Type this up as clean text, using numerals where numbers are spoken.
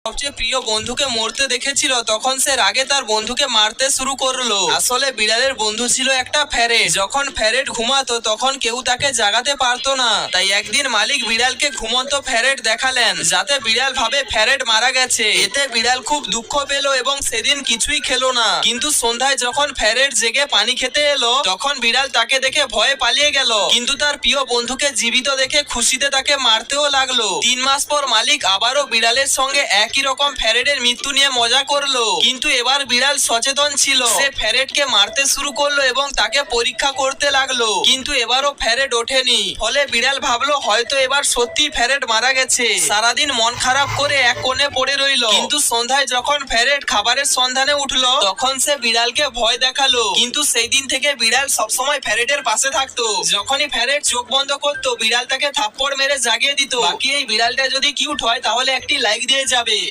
সবচেয়ে প্রিয় বন্ধুকে মরতে দেখেছিল, তখন সে রাগে তার বন্ধুকে মারতে শুরু করলো। আসলে বিড়ালের বন্ধু ছিল একটা ফ্যারেট। যখন ফ্যারেট ঘুমাতো তখন কেউ তাকে জাগাতে পারতো না। তাই একদিন মালিক বিড়ালকে ঘুমন্ত ফ্যারেট দেখালেন, যাতে বিড়াল ভাবে ফ্যারেট মারা গেছে। এতে বিড়াল খুব দুঃখ পেল এবং সেদিন কিছুই খেলো না। কিন্তু সন্ধ্যায় যখন ফ্যারেট জেগে পানি খেতে এলো, তখন বিড়াল তাকে দেখে ভয়ে পালিয়ে গেল। কিন্তু তার প্রিয় বন্ধুকে জীবিত দেখে খুশিতে তাকে মারতেও লাগলো। 3 মাস পর মালিক আবারও বিড়ালের সঙ্গে একই রকম ফ্যারেটের মৃত্যু নিয়ে মজা করলো। কিন্তু এবার বিড়াল সচেতন ছিল। সে ফ্যারেটকে মারতে শুরু করলো এবং তাকে পরীক্ষা করতে লাগলো। কিন্তু এবারও ফ্যারেট ওঠেনি। ফলে বিড়াল ভাবলো হয়তো এবার সত্যি ফ্যারেট মারা গেছে। সারাদিন মন খারাপ করে এক কোণে পড়ে রইলো। কিন্তু সন্ধ্যায় যখন ফ্যারেট খাবারের সন্ধানে উঠলো, তখন সে বিড়ালকে ভয় দেখালো। কিন্তু সেই দিন থেকে বিড়াল সবসময় ফ্যারেটের পাশে থাকতো। যখনই ফ্যারেট চোখ বন্ধ করতো, বিড়াল তাকে থাপ্পড় মেরে জাগিয়ে দিত। বাকি এই বিড়ালটা যদি কিউট হয় তাহলে একটি লাইক দিয়ে যাবে।